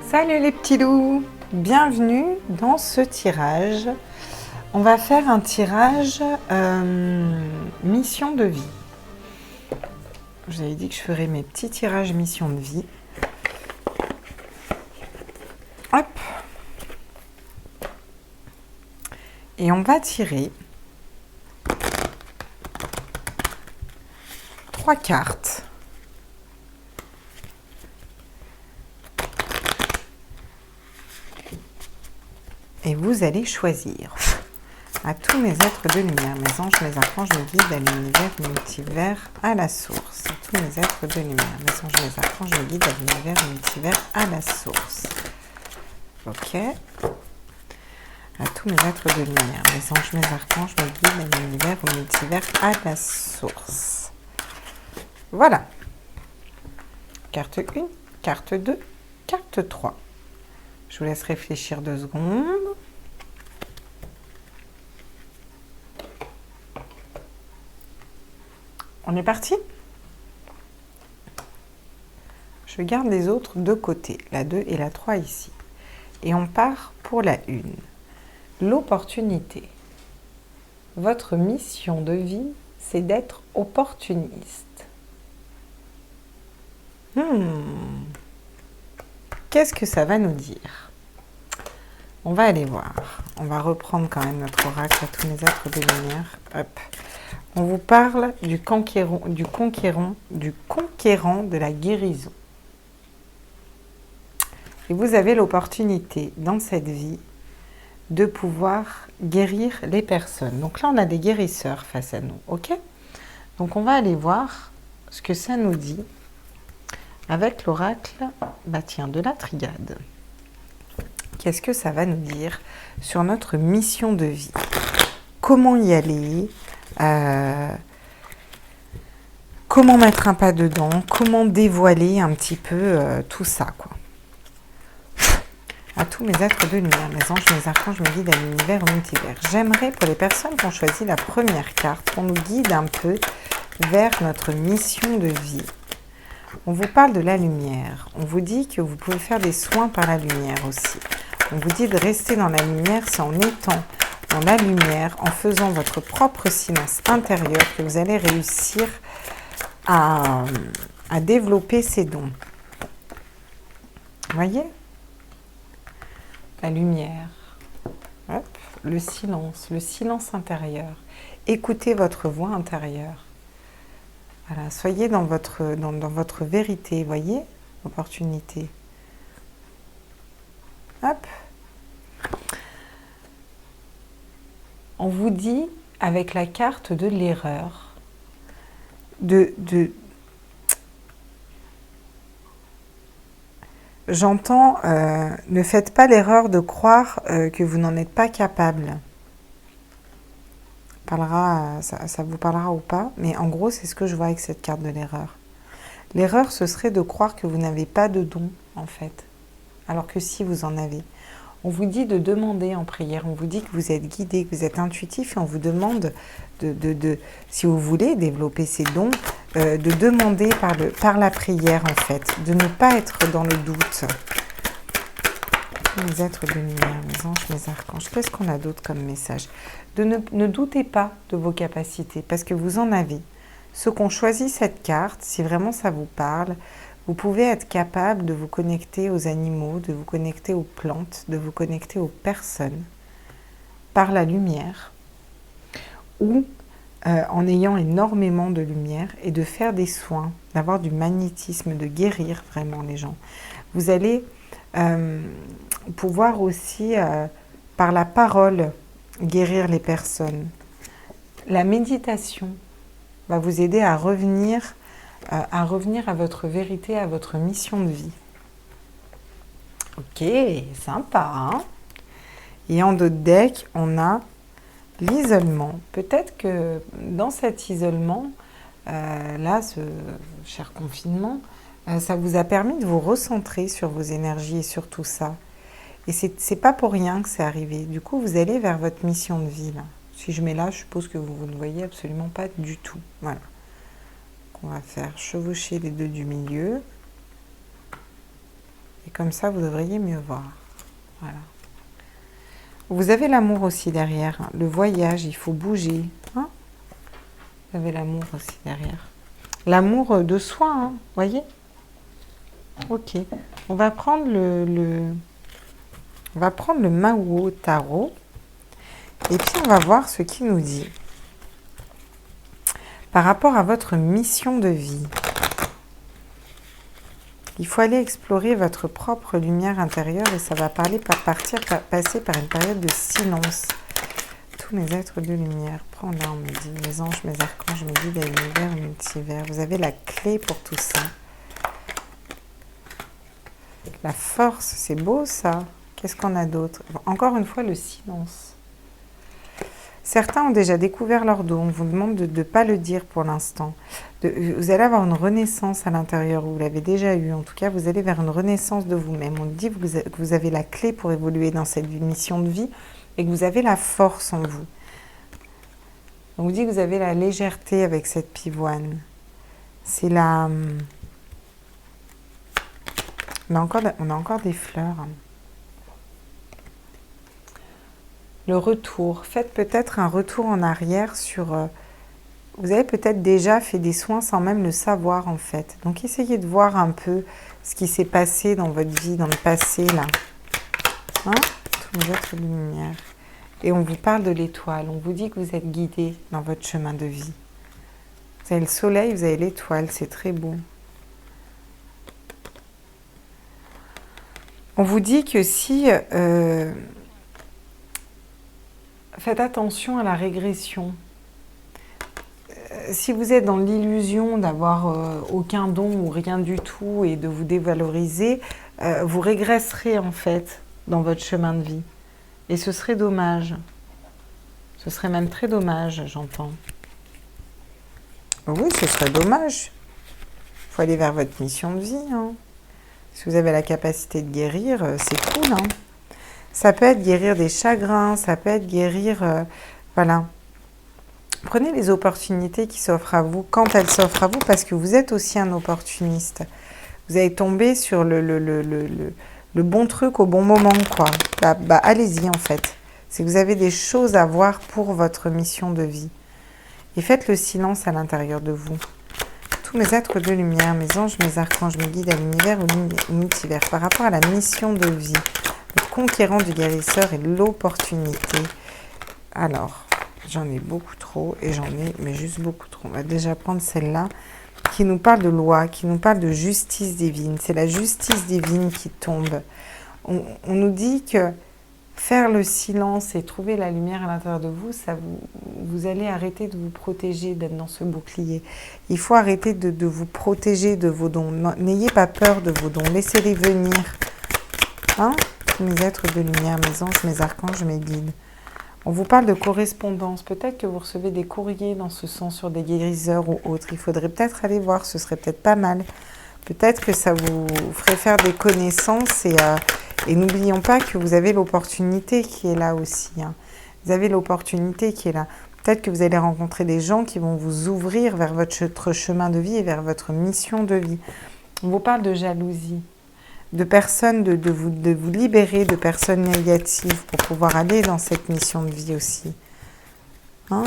Salut les petits loups, bienvenue dans ce tirage. On va faire un tirage mission de vie. Je vous avais dit que je ferais mes petits tirages mission de vie. Hop. Et on va tirer 3 cartes. Et vous allez choisir à tous mes êtres de lumière, mes anges, mes archanges, mes guides, à l'univers, multivers, à la source. À tous mes êtres de lumière, mes anges, mes archanges, mes guides, à l'univers, multivers, à la source. Ok. À tous mes êtres de lumière, mes anges, mes archanges, mes guides, à l'univers, multivers, à la source. Voilà. Carte 1, carte 2, carte 3. Je vous laisse réfléchir 2 secondes. On est parti? Je garde les autres de côté, la 2 et la 3 ici. Et on part pour la 1. L'opportunité. Votre mission de vie, c'est d'être opportuniste. Qu'est-ce que ça va nous dire? On va aller voir. On va reprendre quand même notre oracle à tous mes êtres de lumière. Hop. On vous parle du conquérant de la guérison. Et vous avez l'opportunité dans cette vie de pouvoir guérir les personnes. Donc là, on a des guérisseurs face à nous, ok? Donc on va aller voir ce que ça nous dit avec l'oracle, de la Triade. Qu'est-ce que ça va nous dire sur notre mission de vie? Comment y aller? Comment mettre un pas dedans? Comment dévoiler un petit peu tout ça, quoi. À tous mes êtres de lumière, mes anges, mes archanges, mes guides, à l'univers, au multivers. J'aimerais, pour les personnes qui ont choisi la première carte, qu'on nous guide un peu vers notre mission de vie. On vous parle de la lumière. On vous dit que vous pouvez faire des soins par la lumière aussi. On vous dit de rester dans la lumière, c'est en étant dans la lumière, en faisant votre propre silence intérieur, que vous allez réussir à développer ces dons. Vous voyez? La lumière, hop, le silence intérieur. Écoutez votre voix intérieure. Voilà, soyez dans votre vérité, voyez, opportunité. Hop. On vous dit, avec la carte de l'erreur, j'entends, ne faites pas l'erreur de croire que vous n'en êtes pas capable. Ça vous parlera ou pas, mais en gros, c'est ce que je vois avec cette carte de l'erreur. L'erreur, ce serait de croire que vous n'avez pas de don, en fait, alors que si vous en avez. On vous dit de demander en prière, on vous dit que vous êtes guidé, que vous êtes intuitif, et on vous demande, si vous voulez développer ces dons, de demander par la prière, en fait, de ne pas être dans le doute. Mes êtres de lumière, mes anges, mes archanges, qu'est-ce qu'on a d'autre comme message? Ne doutez pas de vos capacités, parce que vous en avez. Ceux qui ont choisi cette carte, si vraiment ça vous parle, vous pouvez être capable de vous connecter aux animaux, de vous connecter aux plantes, de vous connecter aux personnes par la lumière, ou en ayant énormément de lumière et de faire des soins, d'avoir du magnétisme, de guérir vraiment les gens. Vous allez pouvoir aussi, par la parole, guérir les personnes. La méditation va vous aider à revenir à votre vérité, à votre mission de vie. Ok, sympa, hein? Et en d'autres decks, on a l'isolement. Peut-être que dans cet isolement, là, ce cher confinement, ça vous a permis de vous recentrer sur vos énergies et sur tout ça. Et c'est pas pour rien que c'est arrivé. Du coup, vous allez vers votre mission de vie, là. Si je mets là, je suppose que vous ne voyez absolument pas du tout. Voilà. On va faire chevaucher les deux du milieu. Et Comme ça, vous devriez mieux voir. Voilà. Vous avez l'amour aussi derrière. Hein. Le voyage, il faut bouger. Hein, vous avez l'amour aussi derrière. L'amour de soi, hein, voyez? Ok. On va prendre on va prendre le Mao Tarot. Et puis, on va voir ce qu'il nous dit. Par rapport à votre mission de vie. Il faut aller explorer votre propre lumière intérieure et ça va passer par une période de silence. Tous mes êtres de lumière, prends là, on me dit, mes anges, mes archanges, mes guides à l'univers, au multivers. Vous avez la clé pour tout ça. La force, c'est beau ça. Qu'est-ce qu'on a d'autre? Encore une fois, le silence. Certains ont déjà découvert leur don. On vous demande de ne pas le dire pour l'instant. Vous allez avoir une renaissance à l'intérieur. Vous l'avez déjà eu. En tout cas, vous allez vers une renaissance de vous-même. On dit que vous avez la clé pour évoluer dans cette mission de vie et que vous avez la force en vous. On vous dit que vous avez la légèreté avec cette pivoine. C'est la... On a encore des fleurs. Le retour. Faites peut-être un retour en arrière sur... vous avez peut-être déjà fait des soins sans même le savoir en fait. Donc essayez de voir un peu ce qui s'est passé dans votre vie, dans le passé là. Hein? Tous vos êtres de lumière. Et on vous parle de l'étoile. On vous dit que vous êtes guidé dans votre chemin de vie. Vous avez le soleil, vous avez l'étoile. C'est très beau. On vous dit que si... faites attention à la régression. Si vous êtes dans l'illusion d'avoir aucun don ou rien du tout et de vous dévaloriser, vous régresserez en fait dans votre chemin de vie. Et ce serait dommage. Ce serait même très dommage, j'entends. Oui, ce serait dommage. Il faut aller vers votre mission de vie. Hein. Si vous avez la capacité de guérir, c'est cool. Hein. Ça peut être guérir des chagrins, ça peut être guérir... voilà. Prenez les opportunités qui s'offrent à vous quand elles s'offrent à vous parce que vous êtes aussi un opportuniste. Vous allez tomber sur le bon truc au bon moment, quoi. Allez-y, en fait. C'est que vous avez des choses à voir pour votre mission de vie. Et faites le silence à l'intérieur de vous. Tous mes êtres de lumière, mes anges, mes archanges, mes guides à l'univers ou multivers, par rapport à la mission de vie, le conquérant du guérisseur et l'opportunité. Alors... J'en ai beaucoup trop et j'en ai, mais juste beaucoup trop. On va déjà prendre celle-là qui nous parle de loi, qui nous parle de justice divine. C'est la justice divine qui tombe. On nous dit que faire le silence et trouver la lumière à l'intérieur de vous, vous allez arrêter de vous protéger, d'être dans ce bouclier. Il faut arrêter de vous protéger de vos dons. N'ayez pas peur de vos dons. Laissez-les venir. Hein? Mes êtres de lumière, mes anges, mes archanges, mes guides. On vous parle de correspondance. Peut-être que vous recevez des courriers dans ce sens sur des guérisseurs ou autres. Il faudrait peut-être aller voir, ce serait peut-être pas mal. Peut-être que ça vous ferait faire des connaissances et n'oublions pas que vous avez l'opportunité qui est là aussi. Hein. Vous avez l'opportunité qui est là. Peut-être que vous allez rencontrer des gens qui vont vous ouvrir vers votre chemin de vie et vers votre mission de vie. On vous parle de jalousie. De personnes, de vous libérer de personnes négatives pour pouvoir aller dans cette mission de vie aussi. Hein?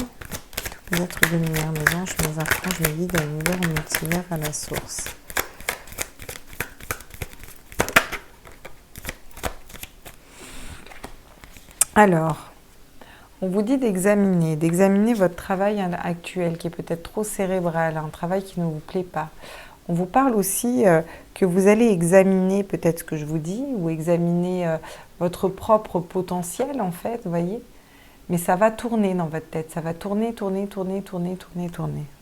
Tous les êtres de lumière, mes anges, mes archanges, mes guides, à l'univers, au multivers, à la source. Alors, on vous dit d'examiner votre travail actuel qui est peut-être trop cérébral, un travail qui ne vous plaît pas. On vous parle aussi que vous allez examiner peut-être ce que je vous dis ou examiner votre propre potentiel en fait, vous voyez. Mais ça va tourner dans votre tête, ça va tourner.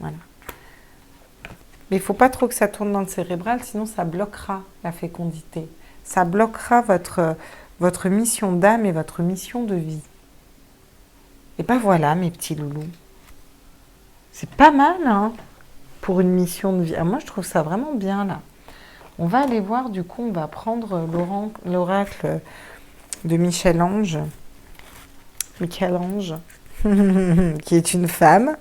Voilà. Mais il ne faut pas trop que ça tourne dans le cérébral, sinon ça bloquera la fécondité. Ça bloquera votre mission d'âme et votre mission de vie. Et ben voilà mes petits loulous. C'est pas mal, hein, pour une mission de vie. Ah, moi, je trouve ça vraiment bien, là. On va aller voir, du coup, on va prendre l'oracle de Michel-Ange, qui est une femme.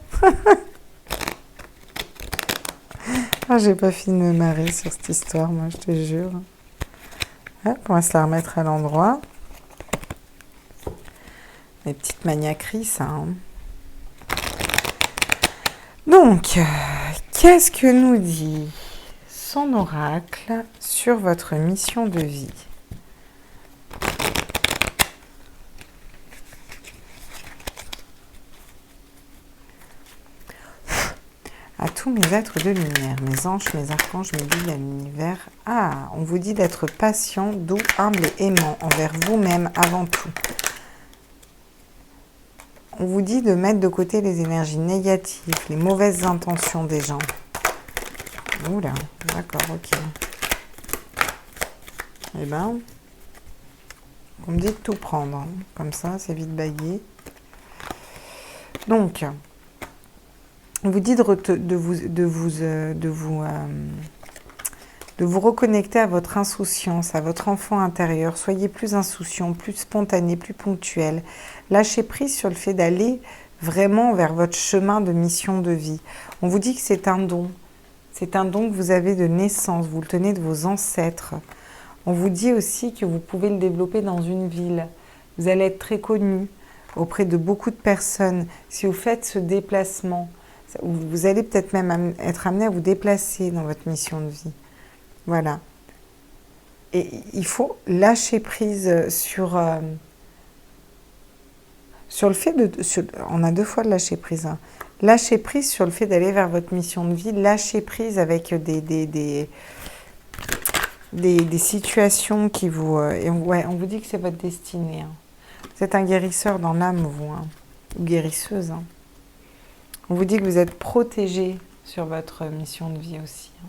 Ah, j'ai pas fini de me marrer sur cette histoire, moi, je te jure. Hop, on va se la remettre à l'endroit. Les petites maniaqueries, ça. Hein. Donc, qu'est-ce que nous dit son oracle sur votre mission de vie? À tous mes êtres de lumière, mes anges, mes archanges, mes guides à l'univers. Ah, on vous dit d'être patient, doux, humble et aimant envers vous-même avant tout. On vous dit de mettre de côté les énergies négatives, les mauvaises intentions des gens. Oula, d'accord, ok. Eh ben, on me dit de tout prendre. Hein. Comme ça, c'est vite baillé. Donc, on vous dit de vous reconnecter à votre insouciance, à votre enfant intérieur. Soyez plus insouciant, plus spontané, plus ponctuel. Lâchez prise sur le fait d'aller vraiment vers votre chemin de mission de vie. On vous dit que c'est un don. C'est un don que vous avez de naissance. Vous le tenez de vos ancêtres. On vous dit aussi que vous pouvez le développer dans une ville. Vous allez être très connu auprès de beaucoup de personnes. Si vous faites ce déplacement, vous allez peut-être même être amené à vous déplacer dans votre mission de vie. Voilà. Et il faut lâcher prise sur le fait de... on a 2 fois de lâcher prise. Hein. Lâcher prise sur le fait d'aller vers votre mission de vie. Lâcher prise avec des situations qui vous... ouais, on vous dit que c'est votre destinée. Hein. Vous êtes un guérisseur dans l'âme, vous. Hein. Ou guérisseuse. Hein. On vous dit que vous êtes protégé sur votre mission de vie aussi. Hein.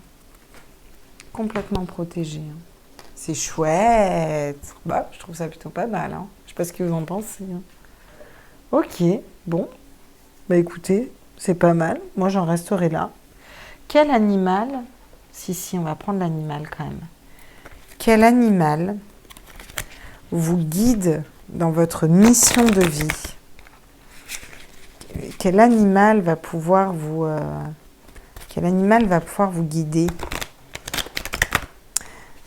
Complètement protégé. Hein. C'est chouette. Bah, je trouve ça plutôt pas mal. Hein. Je sais pas ce que vous en pensez. Hein. Ok, bon. Bah écoutez, c'est pas mal. Moi, j'en resterai là. Quel animal... Si, on va prendre l'animal quand même. Quel animal vous guide dans votre mission de vie? Quel animal va pouvoir vous guider?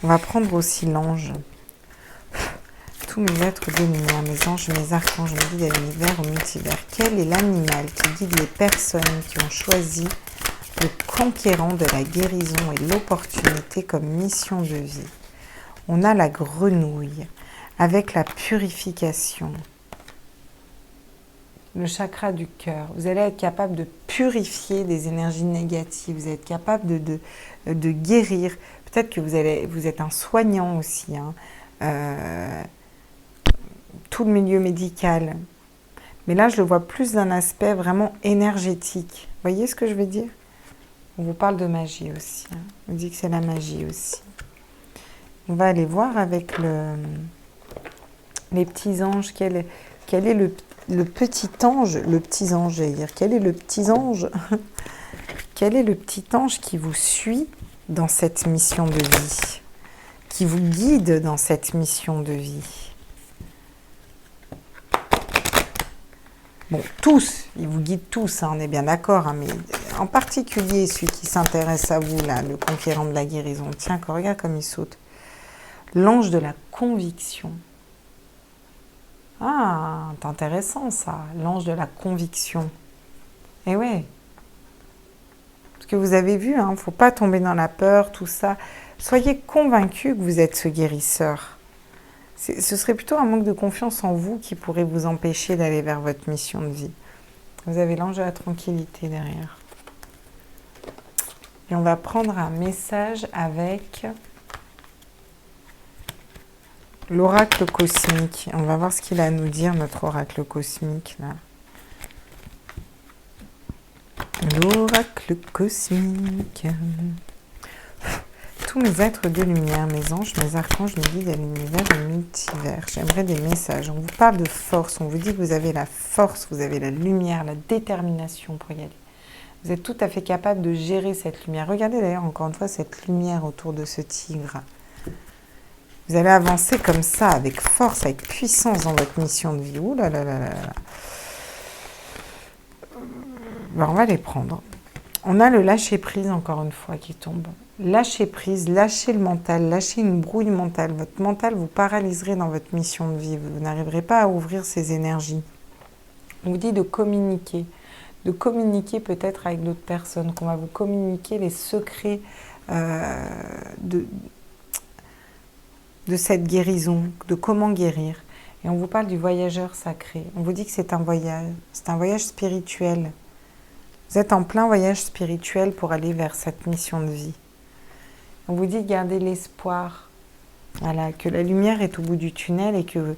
On va prendre aussi l'ange. Tous mes êtres de lumière, mes anges, mes archanges, mes guides à l'univers, au multivers. Quel est l'animal qui guide les personnes qui ont choisi le conquérant de la guérison et l'opportunité comme mission de vie? On a la grenouille avec la purification. Le chakra du cœur. Vous allez être capable de purifier des énergies négatives. Vous êtes capable de guérir. Peut-être que vous êtes un soignant aussi. Hein. Tout le milieu médical. Mais là, je le vois plus d'un aspect vraiment énergétique. Vous voyez ce que je veux dire? On vous parle de magie aussi. Hein. On dit que c'est la magie aussi. On va aller voir avec les petits anges. Quel est le petit ange, le petit ange, j'allais dire. Quel est le petit ange? Quel est le petit ange qui vous suit dans cette mission de vie? Qui vous guide dans cette mission de vie? Bon, tous, ils vous guident tous, hein, on est bien d'accord, hein, mais en particulier celui qui s'intéresse à vous, là, le conquérant de la guérison. Tiens, regarde comme il saute. L'ange de la conviction. Ah, c'est intéressant ça, l'ange de la conviction. Eh ouais. Parce que vous avez vu, il ne faut pas tomber dans la peur, tout ça. Soyez convaincus que vous êtes ce guérisseur. Ce serait plutôt un manque de confiance en vous qui pourrait vous empêcher d'aller vers votre mission de vie. Vous avez l'ange de la tranquillité derrière. Et on va prendre un message avec l'oracle cosmique. On va voir ce qu'il a à nous dire, notre oracle cosmique, là. L'oracle cosmique. Tous mes êtres de lumière, mes anges, mes archanges, mes guides à l'univers et multivers. J'aimerais des messages. On vous parle de force. On vous dit que vous avez la force, vous avez la lumière, la détermination pour y aller. Vous êtes tout à fait capable de gérer cette lumière. Regardez d'ailleurs encore une fois cette lumière autour de ce tigre. Vous allez avancer comme ça, avec force, avec puissance dans votre mission de vie. Ouh là là là là là. Ben, on va les prendre. On a le lâcher-prise, encore une fois, qui tombe. Lâcher prise, lâcher le mental, lâcher une brouille mentale. Votre mental vous paralyserait dans votre mission de vie. Vous n'arriverez pas à ouvrir ces énergies. On vous dit de communiquer peut-être avec d'autres personnes, qu'on va vous communiquer les secrets de cette guérison, de comment guérir. Et on vous parle du voyageur sacré. On vous dit que c'est un voyage spirituel. Vous êtes en plein voyage spirituel pour aller vers cette mission de vie. On vous dit de garder l'espoir, voilà, que la lumière est au bout du tunnel et que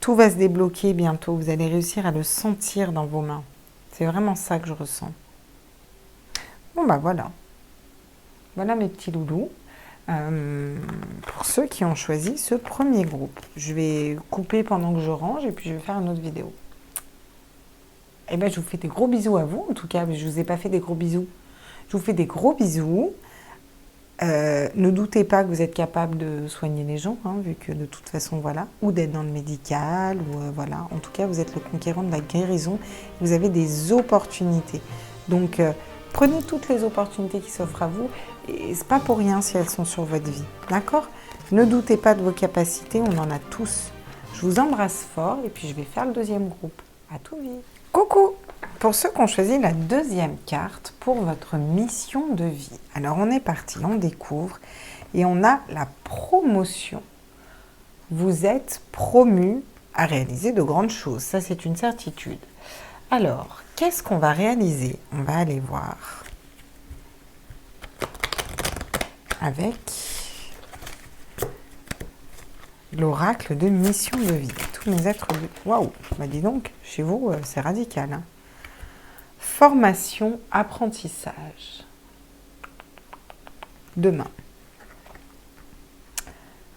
tout va se débloquer bientôt. Vous allez réussir à le sentir dans vos mains. C'est vraiment ça que je ressens. Bon bah voilà. Voilà mes petits loulous. Pour ceux qui ont choisi ce premier groupe. Je vais couper pendant que je range et puis je vais faire une autre vidéo. Et ben je vous fais des gros bisous à vous en tout cas, mais je ne vous ai pas fait des gros bisous. Je vous fais des gros bisous. Ne doutez pas que vous êtes capable de soigner les gens, hein, vu que de toute façon, voilà, ou d'être dans le médical, ou voilà. En tout cas, vous êtes le conquérant de la guérison. Vous avez des opportunités. Donc, prenez toutes les opportunités qui s'offrent à vous. Et c'est pas pour rien si elles sont sur votre vie. D'accord? Ne doutez pas de vos capacités, on en a tous. Je vous embrasse fort et puis je vais faire le deuxième groupe. À tout vite. Coucou! Pour ceux qui ont choisi la deuxième carte pour votre mission de vie. Alors on est parti, on découvre et on a la promotion. Vous êtes promu à réaliser de grandes choses, ça c'est une certitude. Alors, qu'est-ce qu'on va réaliser? On va aller voir avec l'oracle de mission de vie. Tous mes êtres de... Waouh! Bah dis donc, chez vous, c'est radical, hein. Formation, apprentissage. Demain.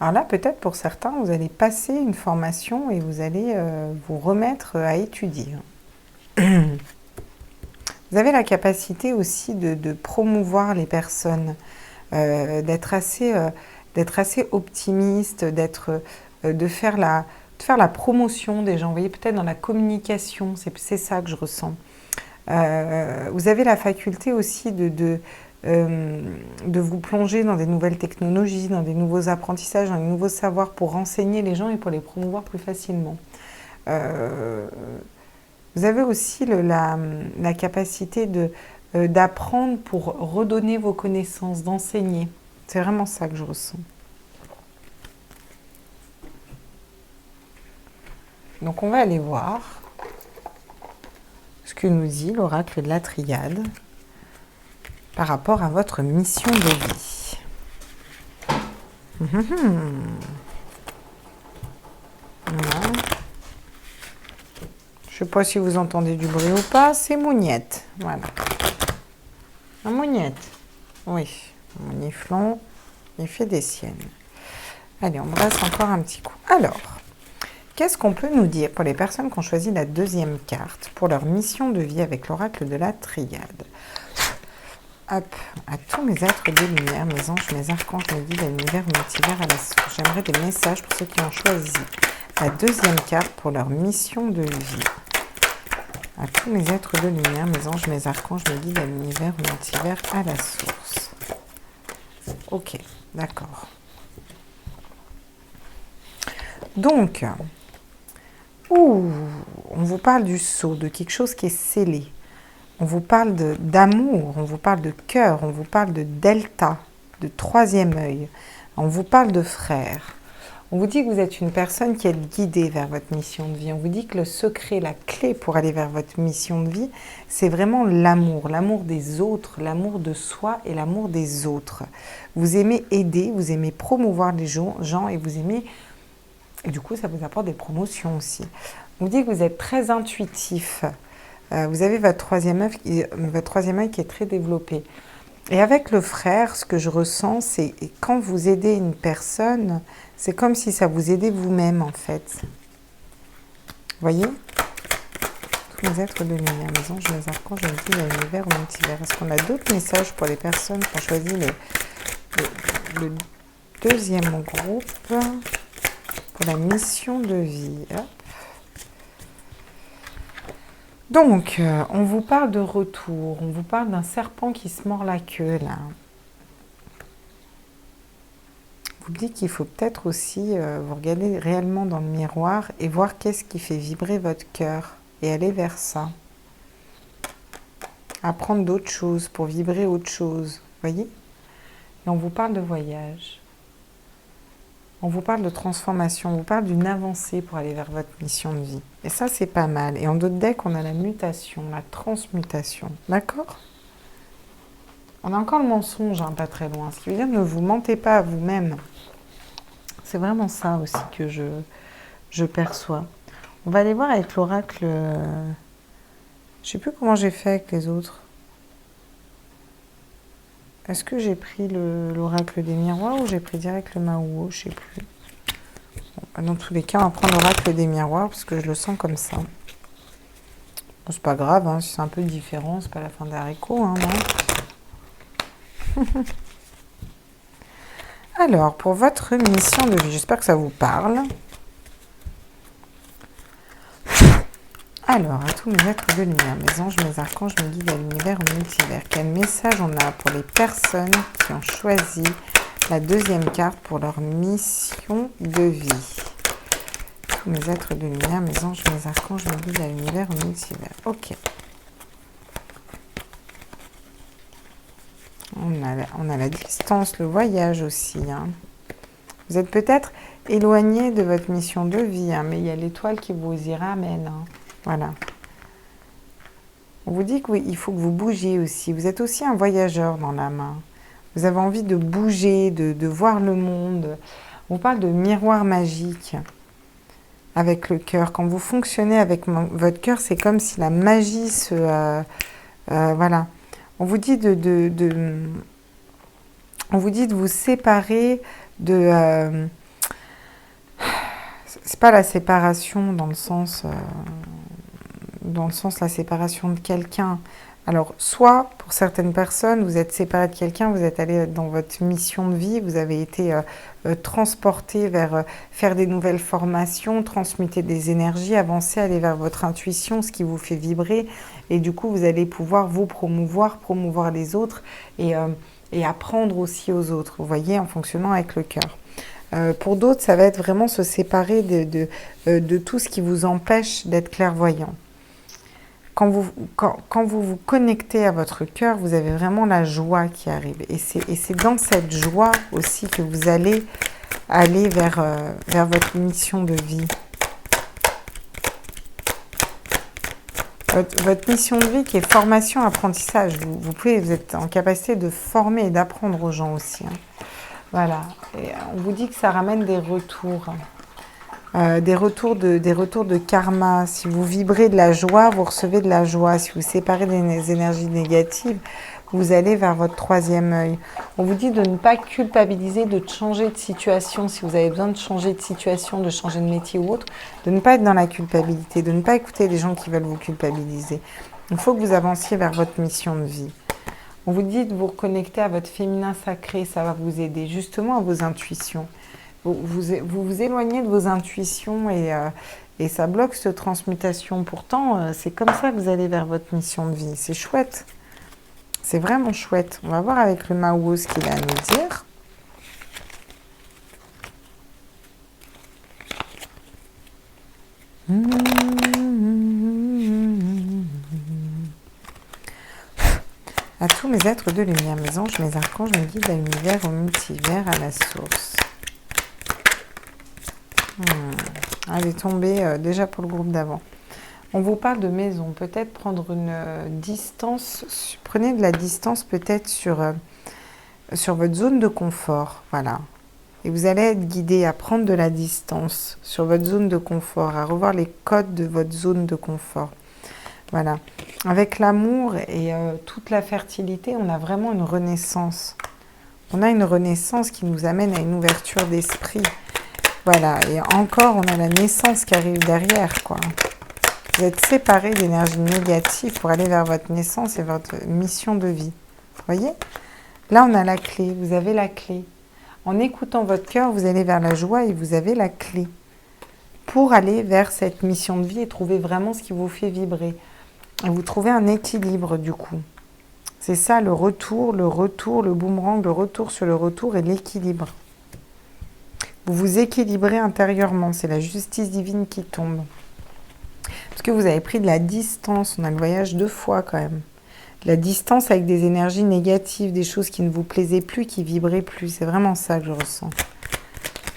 Alors là, peut-être pour certains, vous allez passer une formation et vous allez vous remettre à étudier. Vous avez la capacité aussi de promouvoir les personnes, d'être assez optimiste, de faire la promotion des gens. Vous voyez, peut-être dans la communication, c'est ça que je ressens. Vous avez la faculté aussi de vous plonger dans des nouvelles technologies, dans des nouveaux apprentissages, dans des nouveaux savoirs pour renseigner les gens et pour les promouvoir plus facilement. Vous avez aussi la capacité d'apprendre pour redonner vos connaissances, d'enseigner. C'est vraiment ça que je ressens. Donc on va aller voir ce que nous dit l'oracle de la Triade par rapport à votre mission de vie. Voilà. Je ne sais pas si vous entendez du bruit ou pas, c'est Mougnette. Voilà. Un Mougnette. Oui, mon niflon, il fait des siennes. Allez, on brasse encore un petit coup. Alors, qu'est-ce qu'on peut nous dire pour les personnes qui ont choisi la deuxième carte pour leur mission de vie avec l'oracle de la Triade? Hop, à tous mes êtres de lumière, mes anges, mes archanges, mes guides, l'univers, multivers, à la source. J'aimerais des messages pour ceux qui ont choisi la deuxième carte pour leur mission de vie. À tous mes êtres de lumière, mes anges, mes archanges, mes guides, l'univers, multivers, à la source. Ok, d'accord. Donc, on vous parle du sceau, de quelque chose qui est scellé. On vous parle d'amour, on vous parle de cœur, on vous parle de delta, de troisième œil. On vous parle de frère. On vous dit que vous êtes une personne qui est guidée vers votre mission de vie. On vous dit que le secret, la clé pour aller vers votre mission de vie, c'est vraiment l'amour. L'amour des autres, l'amour de soi et l'amour des autres. Vous aimez aider, vous aimez promouvoir les gens et vous aimez... Et du coup, ça vous apporte des promotions aussi. On vous dit que vous êtes très intuitif. Vous avez votre troisième œil qui est très développé. Et avec le frère, ce que je ressens, c'est quand vous aidez une personne, c'est comme si ça vous aidait vous-même, en fait. Vous voyez? Tous les êtres de lumière, mes anges, mes archanges, mes guides, l'univers ou multivers. Est-ce qu'on a d'autres messages pour les personnes qui ont choisi le deuxième groupe pour la mission de vie? Hop. Donc, on vous parle de retour, on vous parle d'un serpent qui se mord la queue, là. Vous dites qu'il faut peut-être aussi vous regarder réellement dans le miroir et voir qu'est-ce qui fait vibrer votre cœur et aller vers ça. Apprendre d'autres choses pour vibrer autre chose, voyez? Et on vous parle de voyage. On vous parle de transformation, on vous parle d'une avancée pour aller vers votre mission de vie. Et ça, c'est pas mal. Et en d'autres decks, on a la mutation, la transmutation. D'accord? On a encore le mensonge, hein, pas très loin. Ce qui veut dire ne vous mentez pas à vous-même. C'est vraiment ça aussi que je perçois. On va aller voir avec l'oracle. Je sais plus comment j'ai fait avec les autres. Est-ce que j'ai pris l'oracle des miroirs ou j'ai pris direct le Maouo? Je sais plus. Bon, dans tous les cas, on va prendre l'oracle des miroirs parce que je le sens comme ça. Bon, c'est pas grave, hein, si c'est un peu différent, c'est pas la fin des haricots, hein, non. Alors, pour votre mission de vie, j'espère que ça vous parle. Alors, à tous mes êtres de lumière, mes anges, mes archanges, mes guides à l'univers, au multivers, quel message on a pour les personnes qui ont choisi la deuxième carte pour leur mission de vie? Tous mes êtres de lumière, mes anges, mes archanges, mes guides à l'univers, au multivers. Ok. On a la distance, le voyage aussi. Hein. Vous êtes peut-être éloigné de votre mission de vie, hein, mais il y a l'étoile qui vous y ramène. Hein. Voilà. On vous dit qu'il faut que vous bougiez aussi. Vous êtes aussi un voyageur dans la main. Vous avez envie de bouger, de voir le monde. On vous parle de miroir magique avec le cœur. Quand vous fonctionnez avec votre cœur, c'est comme si la magie se... voilà. On vous dit on vous dit de vous séparer de... c'est pas la séparation dans le sens la séparation de quelqu'un. Alors, soit pour certaines personnes, vous êtes séparé de quelqu'un, vous êtes allé dans votre mission de vie, vous avez été transporté vers faire des nouvelles formations, transmuter des énergies, avancer, aller vers votre intuition, ce qui vous fait vibrer. Et du coup, vous allez pouvoir vous promouvoir les autres et apprendre aussi aux autres, vous voyez, en fonctionnant avec le cœur. Pour d'autres, ça va être vraiment se séparer de tout ce qui vous empêche d'être clairvoyant. Quand vous vous connectez à votre cœur, vous avez vraiment la joie qui arrive. Et c'est dans cette joie aussi que vous allez aller vers votre mission de vie. Votre mission de vie qui est formation, apprentissage. Vous êtes en capacité de former et d'apprendre aux gens aussi. Hein. Voilà. Et on vous dit que ça ramène des retours. Des retours de karma. Si vous vibrez de la joie, vous recevez de la joie. Si vous séparez des énergies négatives, vous allez vers votre troisième œil. On vous dit de ne pas culpabiliser, de changer de situation. Si vous avez besoin de changer de situation, de changer de métier ou autre, de ne pas être dans la culpabilité, de ne pas écouter les gens qui veulent vous culpabiliser. Il faut que vous avanciez vers votre mission de vie. On vous dit de vous reconnecter à votre féminin sacré. Ça va vous aider justement à vos intuitions. Vous éloignez de vos intuitions et ça bloque cette transmutation. Pourtant, c'est comme ça que vous allez vers votre mission de vie. C'est chouette. C'est vraiment chouette. On va voir avec le Maouo ce qu'il a à nous dire. À tous mes êtres de lumière, mes anges, mes archanges, mes guides à l'univers, au multivers, à la source. Elle est tombée déjà pour le groupe d'avant. On vous parle de maison. Peut-être prendre une distance. Prenez de la distance peut-être sur votre zone de confort. Voilà. Et vous allez être guidé à prendre de la distance sur votre zone de confort, à revoir les codes de votre zone de confort. Voilà. Avec l'amour et toute la fertilité, on a vraiment une renaissance. On a une renaissance qui nous amène à une ouverture d'esprit. Voilà, et encore, on a la naissance qui arrive derrière, quoi. Vous êtes séparés d'énergie négative pour aller vers votre naissance et votre mission de vie. Vous voyez? Là, on a la clé, vous avez la clé. En écoutant votre cœur, vous allez vers la joie et vous avez la clé pour aller vers cette mission de vie et trouver vraiment ce qui vous fait vibrer. Et vous trouvez un équilibre du coup. C'est ça le retour, le boomerang, le retour sur le retour et l'équilibre. Vous vous équilibrez intérieurement, c'est la justice divine qui tombe. Parce que vous avez pris de la distance, on a le voyage 2 fois quand même. De la distance avec des énergies négatives, des choses qui ne vous plaisaient plus, qui vibraient plus. C'est vraiment ça que je ressens.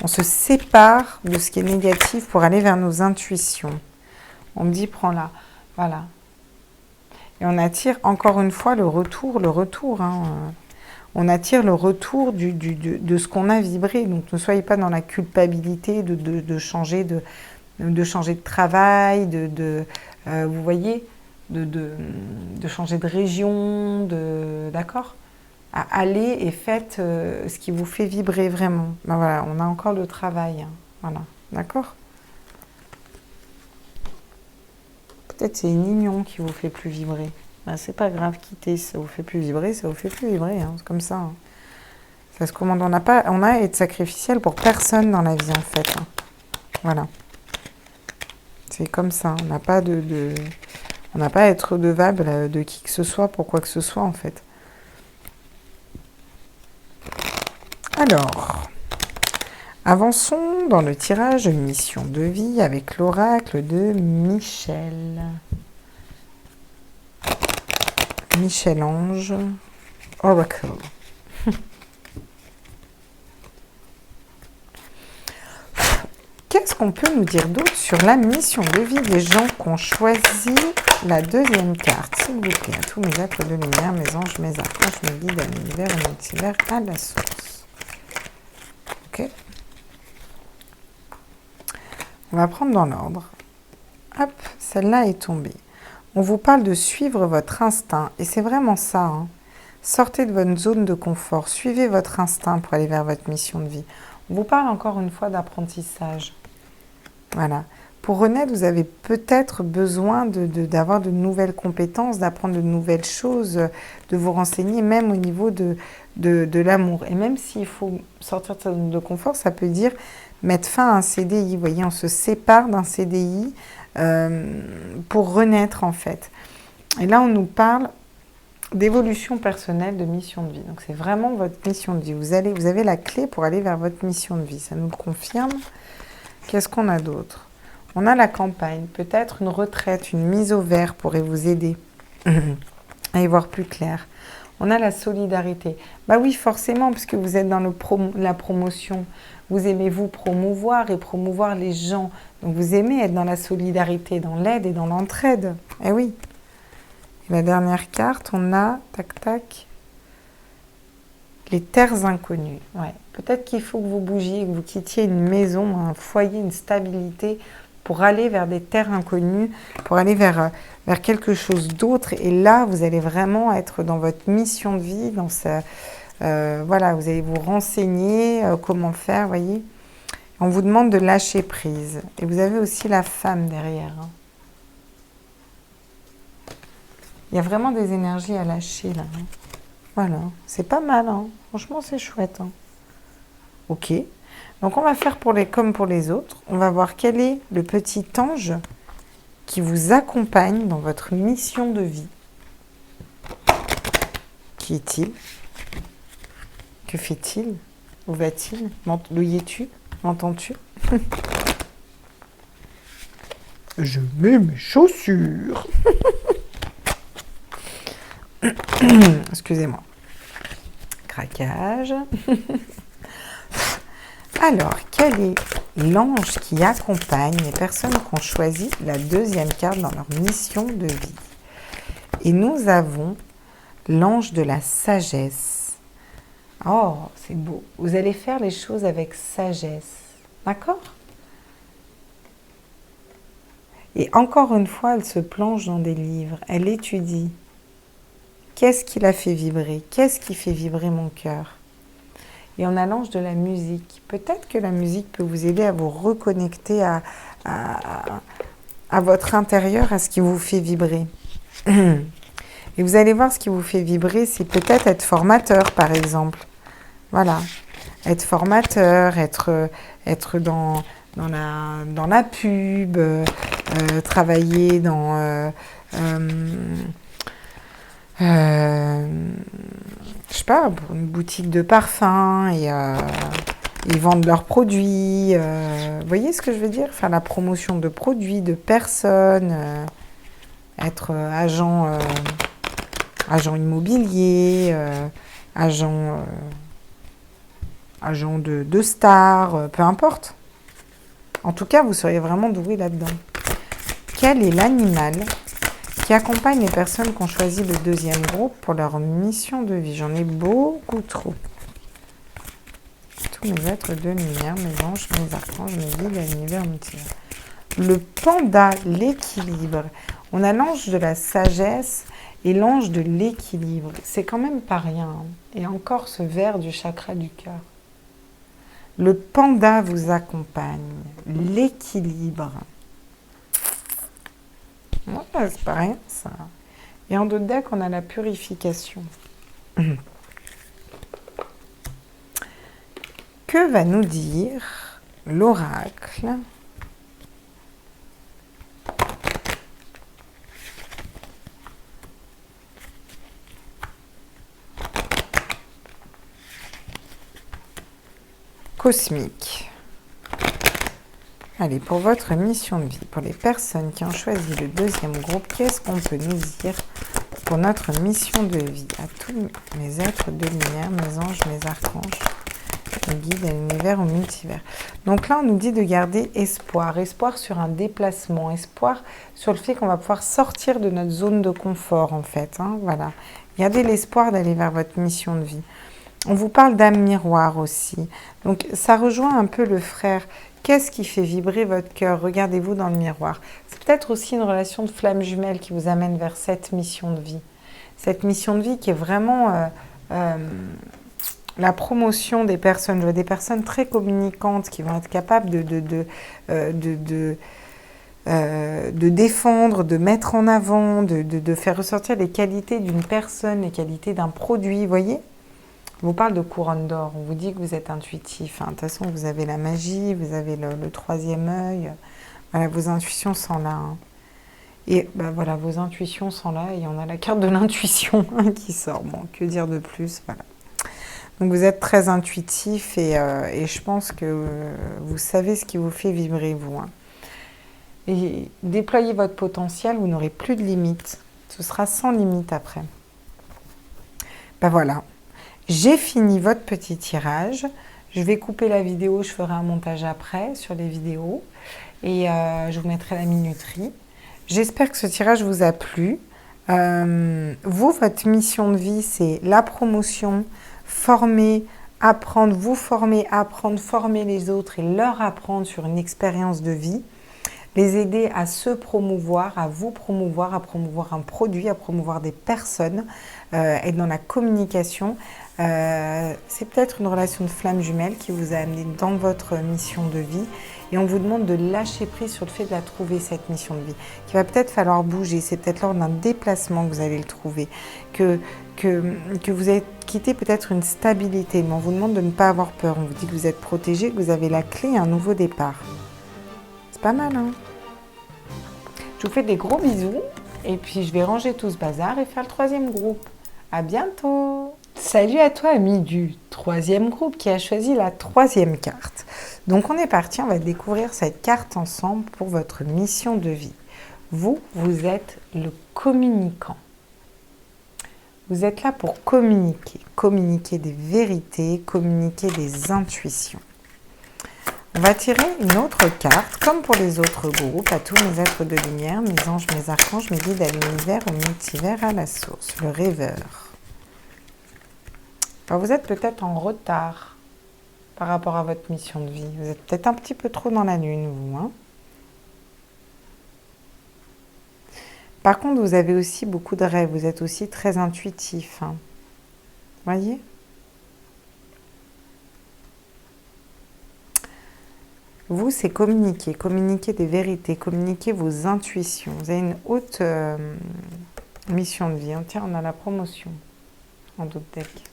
On se sépare de ce qui est négatif pour aller vers nos intuitions. On me dit, prends-la. Voilà. Et on attire encore une fois le retour. Hein. On attire le retour de ce qu'on a vibré. Donc ne soyez pas dans la culpabilité de changer de changer de travail, vous voyez, de changer de région, d'accord ? Allez et faites ce qui vous fait vibrer vraiment. Ben voilà, on a encore le travail. Hein. Voilà, d'accord ? Peut-être c'est une union qui vous fait plus vibrer. Ben, c'est pas grave, quittez, ça vous fait plus vibrer, ça vous fait plus vibrer. Hein. C'est comme ça. Hein. Ça se commande. On a à être sacrificiel pour personne dans la vie en fait. Hein. Voilà. C'est comme ça. On n'a pas on n'a pas à être redevable de qui que ce soit pour quoi que ce soit en fait. Alors, avançons dans le tirage de mission de vie avec l'oracle de Michel. Michel-Ange Oracle. Qu'est-ce qu'on peut nous dire d'autre sur la mission de vie des gens qui ont choisi la deuxième carte? S'il vous plaît, à tous mes êtres de lumière, mes anges, mes archanges, mes guides, à l'univers et multivers, à la source. Ok. On va prendre dans l'ordre. Hop, celle-là est tombée. On vous parle de suivre votre instinct. Et c'est vraiment ça. Hein. Sortez de votre zone de confort. Suivez votre instinct pour aller vers votre mission de vie. On vous parle encore une fois d'apprentissage. Voilà. Pour renaître, vous avez peut-être besoin d'avoir de nouvelles compétences, d'apprendre de nouvelles choses, de vous renseigner, même au niveau de l'amour. Et même s'il faut sortir de sa zone de confort, ça peut dire mettre fin à un CDI. Vous voyez, on se sépare d'un CDI pour renaître, en fait. Et là, on nous parle d'évolution personnelle, de mission de vie. Donc, c'est vraiment votre mission de vie. Vous avez la clé pour aller vers votre mission de vie. Ça nous le confirme. Qu'est-ce qu'on a d'autre? On a la campagne, peut-être une retraite, une mise au vert pourrait vous aider à y voir plus clair. On a la solidarité. Bah oui, forcément, parce que vous êtes dans la promotion. Vous aimez vous promouvoir et promouvoir les gens. Donc vous aimez être dans la solidarité, dans l'aide et dans l'entraide. Eh oui. Et la dernière carte, on a, tac, tac, les terres inconnues. Ouais. Peut-être qu'il faut que vous bougiez, que vous quittiez une maison, un foyer, une stabilité pour aller vers des terres inconnues, pour aller vers quelque chose d'autre. Et là, vous allez vraiment être dans votre mission de vie, dans voilà, vous allez vous renseigner comment faire, voyez. On vous demande de lâcher prise. Et vous avez aussi la femme derrière. Hein. Il y a vraiment des énergies à lâcher là. Hein. Voilà, c'est pas mal. Hein. Franchement, c'est chouette. Hein. Ok. Donc, on va faire comme pour les autres. On va voir quel est le petit ange qui vous accompagne dans votre mission de vie. Qui est-il? Que fait-il? Où va-t-il? D'où y es-tu? M'entends-tu? Je mets mes chaussures. Excusez-moi. Craquage. Alors, quel est l'ange qui accompagne les personnes qui ont choisi la deuxième carte dans leur mission de vie? Et nous avons l'ange de la sagesse. Oh, c'est beau. Vous allez faire les choses avec sagesse. D'accord? Et encore une fois, elle se plonge dans des livres. Elle étudie. Qu'est-ce qui l'a fait vibrer? Qu'est-ce qui fait vibrer mon cœur? Et on a l'ange de la musique. Peut-être que la musique peut vous aider à vous reconnecter à votre intérieur, à ce qui vous fait vibrer. Et vous allez voir ce qui vous fait vibrer, c'est peut-être être formateur, par exemple. Voilà. Être formateur, être dans la pub, travailler je sais pas, pour une boutique de parfum et ils vendent leurs produits. Vous voyez ce que je veux dire? Faire la promotion de produits, de personnes, être agent immobilier, agent de star, peu importe. En tout cas, vous seriez vraiment doué là-dedans. Quel est l'animal qui accompagne les personnes qui ont choisi le deuxième groupe pour leur mission de vie? J'en ai beaucoup trop. Tous mes êtres de lumière, mes anges, mes archanges, mes guides, l'univers multivers. Le panda, l'équilibre. On a l'ange de la sagesse et l'ange de l'équilibre. C'est quand même pas rien. Hein. Et encore ce vert du chakra du cœur. Le panda vous accompagne. L'équilibre. Ouais, c'est pas rien ça. Et en d'autres decks, on a la purification. Que va nous dire l'oracle ? Cosmique. Allez, pour votre mission de vie, pour les personnes qui ont choisi le deuxième groupe, qu'est-ce qu'on peut nous dire pour notre mission de vie? À tous mes êtres de lumière, mes anges, mes archanges, mes guides, à l'univers, au multivers. Donc là, on nous dit de garder espoir. Espoir sur un déplacement, espoir sur le fait qu'on va pouvoir sortir de notre zone de confort, en fait. Hein, voilà. Gardez l'espoir d'aller vers votre mission de vie. On vous parle d'âme miroir aussi. Donc, ça rejoint un peu le frère. Qu'est-ce qui fait vibrer votre cœur? Regardez-vous dans le miroir. C'est peut-être aussi une relation de flamme jumelle qui vous amène vers cette mission de vie. Cette mission de vie qui est vraiment la promotion des personnes. Je vois des personnes très communicantes qui vont être capables de défendre, de mettre en avant, de faire ressortir les qualités d'une personne, les qualités d'un produit, vous voyez? On vous parle de couronne d'or, on vous dit que vous êtes intuitif. Hein. De toute façon, vous avez la magie, vous avez le troisième œil. Voilà, vos intuitions sont là. Hein. Et ben voilà, vos intuitions sont là et on a la carte de l'intuition qui sort. Bon, que dire de plus? Voilà. Donc vous êtes très intuitif et je pense que vous savez ce qui vous fait vibrer, vous. Hein. Et déployez votre potentiel, vous n'aurez plus de limites. Ce sera sans limite après. Ben voilà. J'ai fini votre petit tirage. Je vais couper la vidéo, je ferai un montage après sur les vidéos et je vous mettrai la minuterie. J'espère que ce tirage vous a plu. Vous, votre mission de vie, c'est la promotion, former, apprendre, vous former, apprendre, former les autres et leur apprendre sur une expérience de vie. Les aider à se promouvoir, à vous promouvoir, à promouvoir un produit, à promouvoir des personnes, être dans la communication. C'est peut-être une relation de flamme jumelle qui vous a amené dans votre mission de vie et on vous demande de lâcher prise sur le fait de la trouver, cette mission de vie, qu'il va peut-être falloir bouger, c'est peut-être lors d'un déplacement que vous allez le trouver, que vous avez quitté peut-être une stabilité, mais on vous demande de ne pas avoir peur, on vous dit que vous êtes protégé, que vous avez la clé à un nouveau départ. C'est pas mal, hein? Je vous fais des gros bisous et puis je vais ranger tout ce bazar et faire le troisième groupe. À bientôt! Salut à toi, ami du troisième groupe qui a choisi la troisième carte. Donc on est parti, on va découvrir cette carte ensemble pour votre mission de vie. Vous êtes le communicant. Vous êtes là pour communiquer des vérités, communiquer des intuitions. On va tirer une autre carte, comme pour les autres groupes, à tous mes êtres de lumière, mes anges, mes archanges, mes guides à l'univers, au multivers, à la source, le rêveur. Alors vous êtes peut-être en retard par rapport à votre mission de vie. Vous êtes peut-être un petit peu trop dans la lune, vous. Hein? Par contre, vous avez aussi beaucoup de rêves. Vous êtes aussi très intuitif. Hein? Voyez? Vous, c'est communiquer des vérités, communiquer vos intuitions. Vous avez une haute mission de vie. Tiens, on a la promotion en d'autres decks.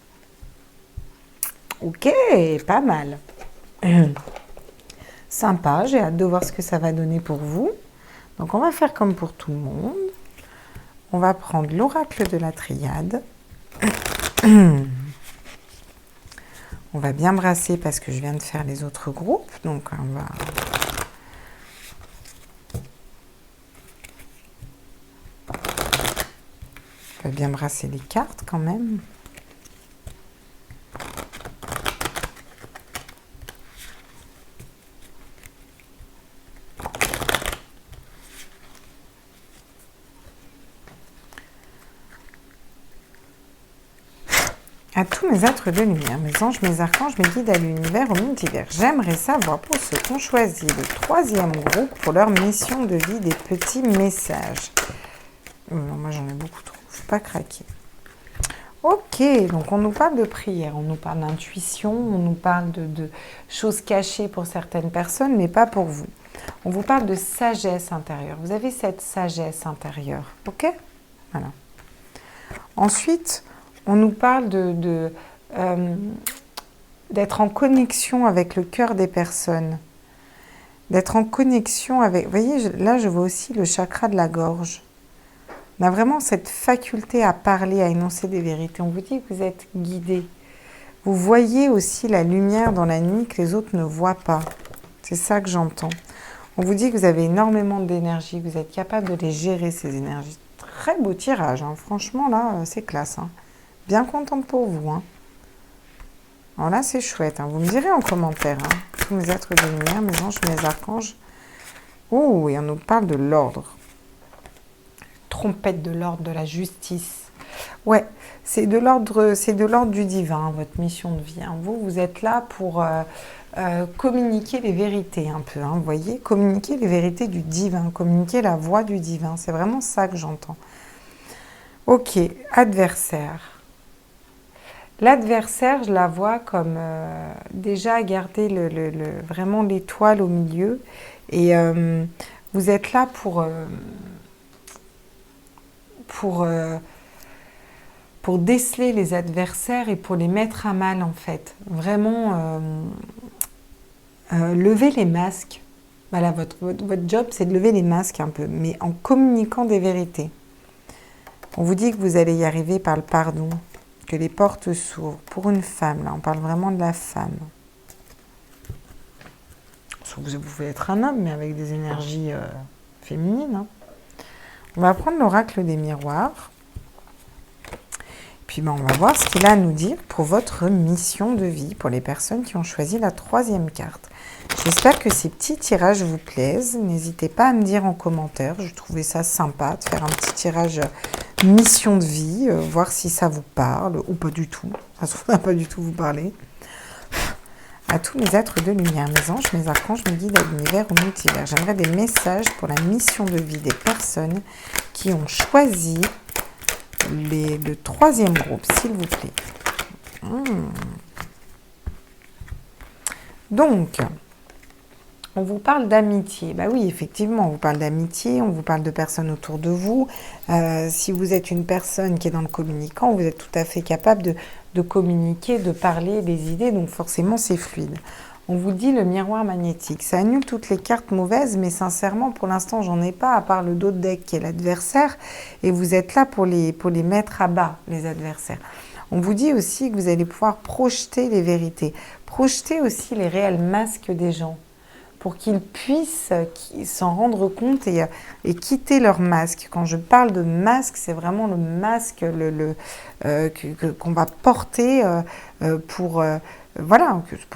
Ok, pas mal. Sympa, j'ai hâte de voir ce que ça va donner pour vous. Donc on va faire comme pour tout le monde. on va prendre l'oracle de la triade. On va bien brasser parce que je viens de faire les autres groupes. Donc, on va bien brasser les cartes quand même. À tous mes êtres de lumière, mes anges, mes archanges, mes guides à l'univers, au multivers, j'aimerais savoir pour ceux qui ont choisi le 3e groupe pour leur mission de vie des petits messages. Non, moi j'en ai beaucoup trop, faut pas craquer. Ok, donc on nous parle de prière, on nous parle d'intuition, on nous parle de choses cachées pour certaines personnes, mais pas pour vous. On vous parle de sagesse intérieure. Vous avez cette sagesse intérieure, ok? Voilà. Ensuite, on nous parle d'être en connexion avec le cœur des personnes. D'être en connexion avec... Vous voyez, là, je vois aussi le chakra de la gorge. On a vraiment cette faculté à parler, à énoncer des vérités. On vous dit que vous êtes guidé. Vous voyez aussi la lumière dans la nuit que les autres ne voient pas. C'est ça que j'entends. On vous dit que vous avez énormément d'énergie, que vous êtes capable de les gérer, ces énergies. Très beau tirage, hein. Franchement, là, c'est classe, hein. Bien contente pour vous, hein. Alors là, c'est chouette, hein. Vous me direz en commentaire, hein. Tous mes êtres de lumière, mes anges, mes archanges. Oh, et on nous parle de l'ordre. Trompette de l'ordre, de la justice. Ouais, c'est de l'ordre du divin, votre mission de vie, hein. Vous êtes là pour communiquer les vérités un peu, hein, vous voyez, communiquer les vérités du divin, communiquer la voix du divin. C'est vraiment ça que j'entends. Ok, adversaire. L'adversaire, je la vois comme déjà garder vraiment l'étoile au milieu. Et vous êtes là pour déceler les adversaires et pour les mettre à mal, en fait. Vraiment, lever les masques. Voilà, votre job, c'est de lever les masques un peu, mais en communiquant des vérités. On vous dit que vous allez y arriver par le pardon, que les portes s'ouvrent. Pour une femme, là, on parle vraiment de la femme. Vous pouvez être un homme, mais avec des énergies féminines, hein. On va prendre l'oracle des miroirs. Puis on va voir ce qu'il a à nous dire pour votre mission de vie, pour les personnes qui ont choisi la 3e carte. J'espère que ces petits tirages vous plaisent. N'hésitez pas à me dire en commentaire. Je trouvais ça sympa de faire un petit tirage mission de vie, voir si ça vous parle ou pas du tout. Ça se trouve, pas du tout vous parler. À tous mes êtres de lumière, mes anges, mes archanges, mes guides à l'univers, au multivers. J'aimerais des messages pour la mission de vie des personnes qui ont choisi le 3e groupe, s'il vous plaît. Donc, on vous parle d'amitié. Bah oui, effectivement, on vous parle d'amitié, on vous parle de personnes autour de vous. Si vous êtes une personne qui est dans le communicant, vous êtes tout à fait capable de communiquer, de parler des idées, donc forcément c'est fluide. On vous dit le miroir magnétique. Ça annule toutes les cartes mauvaises, mais sincèrement, pour l'instant, j'en ai pas, à part le dos de deck qui est l'adversaire, et vous êtes là pour les mettre à bas, les adversaires. On vous dit aussi que vous allez pouvoir projeter les vérités, projeter aussi les réels masques des gens, pour qu'ils puissent s'en rendre compte et quitter leur masque. Quand je parle de masque, c'est vraiment le masque qu'on va porter pour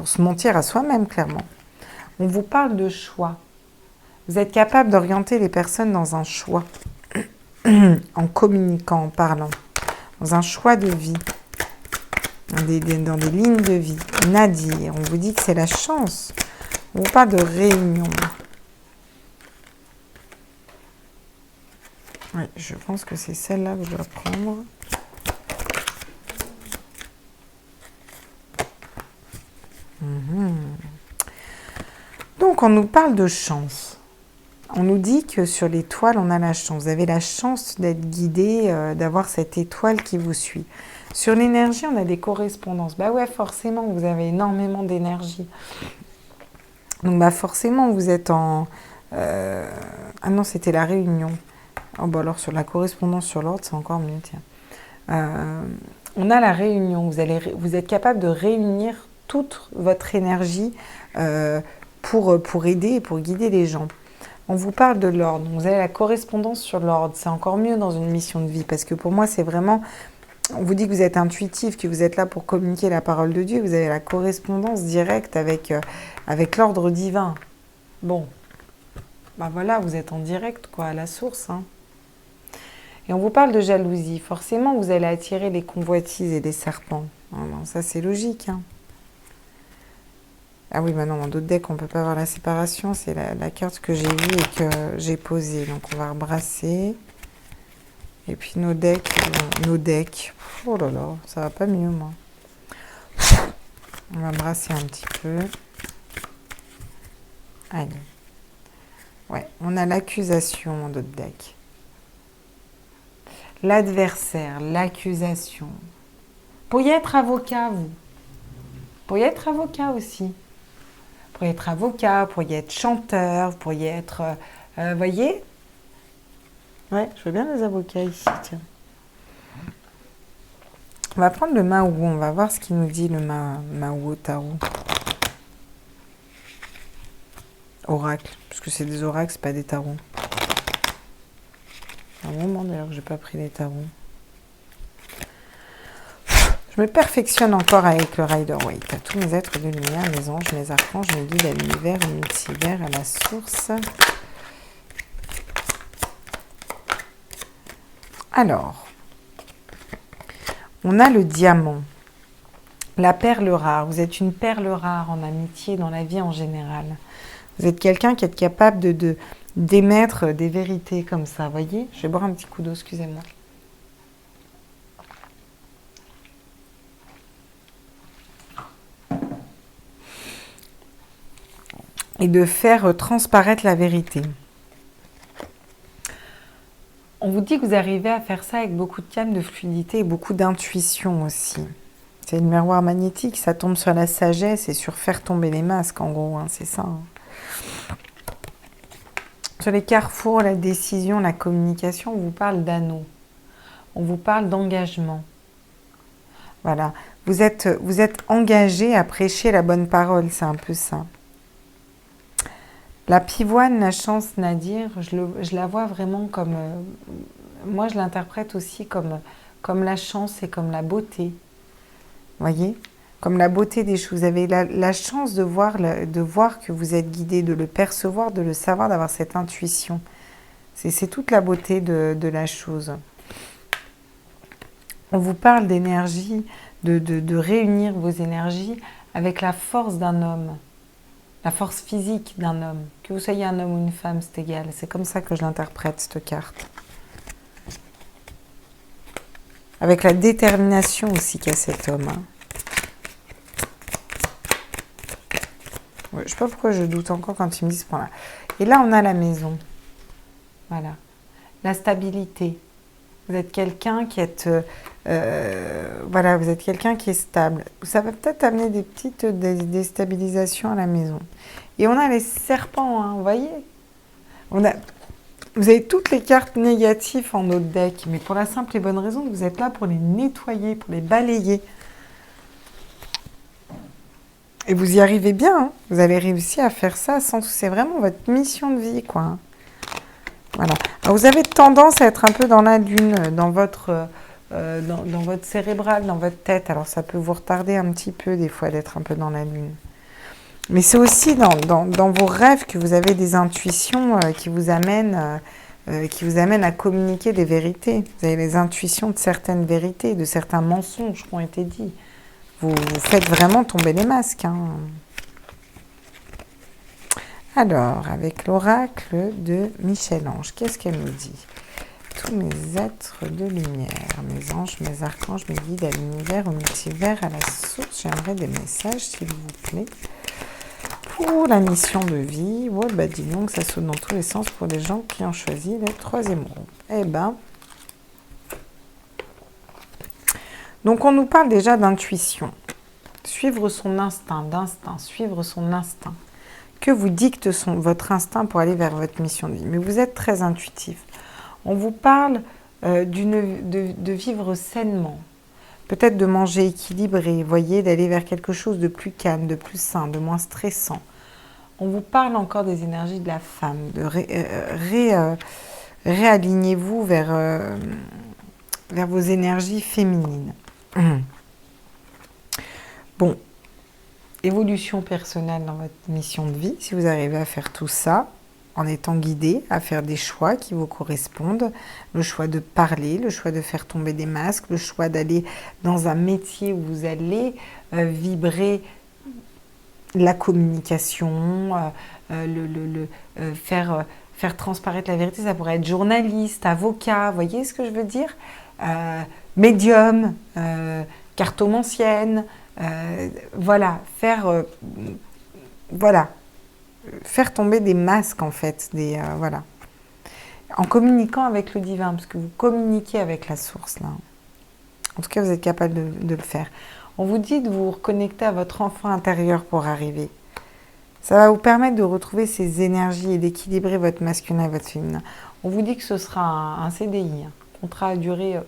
se mentir à soi-même, clairement. On vous parle de choix. Vous êtes capable d'orienter les personnes dans un choix, en communiquant, en parlant, dans un choix de vie, dans des lignes de vie. Nadir, on vous dit que c'est la chance. On vous parle de réunion. Oui, je pense que c'est celle-là que je dois prendre. Donc, on nous parle de chance. On nous dit que sur l'étoile, on a la chance. Vous avez la chance d'être guidé, d'avoir cette étoile qui vous suit. Sur l'énergie, on a des correspondances. Bah ouais, forcément, vous avez énormément d'énergie. Donc, bah forcément, vous êtes en... Ah non, c'était la réunion. Oh, bah alors, sur la correspondance sur l'ordre, c'est encore mieux, tiens. On a la réunion. Vous êtes capable de réunir toute votre énergie pour aider et pour guider les gens. On vous parle de l'ordre. Vous avez la correspondance sur l'ordre. C'est encore mieux dans une mission de vie parce que pour moi, c'est vraiment... On vous dit que vous êtes intuitif, que vous êtes là pour communiquer la parole de Dieu. Vous avez la correspondance directe avec l'ordre divin. Bon, ben voilà, vous êtes en direct, quoi, à la source. Hein. Et on vous parle de jalousie. Forcément, vous allez attirer les convoitises et les serpents. Alors, ça, c'est logique. Hein. Ah oui, maintenant, dans d'autres decks, on ne peut pas avoir la séparation. C'est la carte que j'ai vue et que j'ai posée. Donc, on va rebrasser. Et puis, nos decks. Oh là là, ça va pas mieux, moi. On va brasser un petit peu. Allez. Ouais, on a l'accusation dans d'autres decks. L'adversaire, l'accusation. Vous pourriez être avocat, vous. Vous pourriez être avocat aussi. Vous pourriez être avocat, vous pourriez être chanteur, vous pourriez être... voyez? Ouais, je veux bien les avocats ici, tiens. On va prendre le Mao, on va voir ce qu'il nous dit, le Mao Tarot. Oracle, parce que c'est des oracles, c'est pas des tarots. Un moment d'ailleurs que j'ai pas pris les tarots. Je me perfectionne encore avec le Rider-Waite. À tous mes êtres de lumière, mes anges, mes archanges, mes guides à l'univers, au multivers, à la source. Alors, on a le diamant, la perle rare. Vous êtes une perle rare en amitié, dans la vie en général. Vous êtes quelqu'un qui est capable d'émettre des vérités comme ça, voyez? Je vais boire un petit coup d'eau, excusez-moi. Et de faire transparaître la vérité. On vous dit que vous arrivez à faire ça avec beaucoup de calme, de fluidité et beaucoup d'intuition aussi. C'est le miroir magnétique, ça tombe sur la sagesse et sur faire tomber les masques, en gros, hein, c'est ça. Hein. Sur les carrefours, la décision, la communication, on vous parle d'anneaux. On vous parle d'engagement. Voilà. Vous êtes engagé à prêcher la bonne parole, c'est un peu ça. La pivoine, la chance, Nadir, je la vois vraiment comme... moi, je l'interprète aussi comme la chance et comme la beauté. Voyez ? Comme la beauté des choses. Vous avez la chance de voir que vous êtes guidé, de le percevoir, de le savoir, d'avoir cette intuition. C'est toute la beauté de la chose. On vous parle d'énergie, de réunir vos énergies avec la force d'un homme, la force physique d'un homme. Que vous soyez un homme ou une femme, c'est égal. C'est comme ça que je l'interprète, cette carte. Avec la détermination aussi qu'a cet homme. Hein. Je ne sais pas pourquoi je doute encore quand il me dit ce point-là. Et là, on a la maison. Voilà. La stabilité. Vous êtes quelqu'un qui est... voilà, vous êtes quelqu'un qui est stable. Ça va peut-être amener des petites déstabilisations à la maison. Et on a les serpents, hein, vous voyez? Vous avez toutes les cartes négatives en notre deck, mais pour la simple et bonne raison que vous êtes là pour les nettoyer, pour les balayer. Et vous y arrivez bien, hein. Vous avez réussi à faire ça c'est vraiment votre mission de vie, quoi. Hein. Voilà. Alors, vous avez tendance à être un peu dans la lune, dans votre cérébral, dans votre tête. Alors, ça peut vous retarder un petit peu, des fois, d'être un peu dans la lune. Mais c'est aussi dans vos rêves que vous avez des intuitions qui vous amènent à communiquer des vérités. Vous avez les intuitions de certaines vérités, de certains mensonges qui ont été dits. Vous faites vraiment tomber les masques. Hein. Alors, avec l'oracle de Michel-Ange, qu'est-ce qu'elle nous dit? Tous mes êtres de lumière, mes anges, mes archanges, mes guides à l'univers, au multivers, à la source, j'aimerais des messages, s'il vous plaît. Pour la mission de vie, ouais, bah dis donc, ça saute dans tous les sens pour les gens qui ont choisi le troisième groupe. Eh ben, donc on nous parle déjà d'intuition. Suivre son instinct, suivre son instinct. Que vous dicte votre instinct pour aller vers votre mission de vie. Mais vous êtes très intuitif. On vous parle de vivre sainement. Peut-être de manger équilibré, voyez, d'aller vers quelque chose de plus calme, de plus sain, de moins stressant. On vous parle encore des énergies de la femme, de réalignez-vous vers vos énergies féminines. Bon, évolution personnelle dans votre mission de vie, si vous arrivez à faire tout ça, en étant guidé à faire des choix qui vous correspondent, le choix de parler, le choix de faire tomber des masques, le choix d'aller dans un métier où vous allez vibrer la communication, faire transparaître la vérité. Ça pourrait être journaliste, avocat, vous voyez ce que je veux dire, médium, cartomancienne, voilà, faire tomber des masques en fait, voilà, en communiquant avec le divin, parce que vous communiquez avec la source là. En tout cas, vous êtes capable de le faire. On vous dit de vous reconnecter à votre enfant intérieur pour arriver. Ça va vous permettre de retrouver ces énergies et d'équilibrer votre masculin et votre féminin. On vous dit que ce sera un CDI, contrat à durée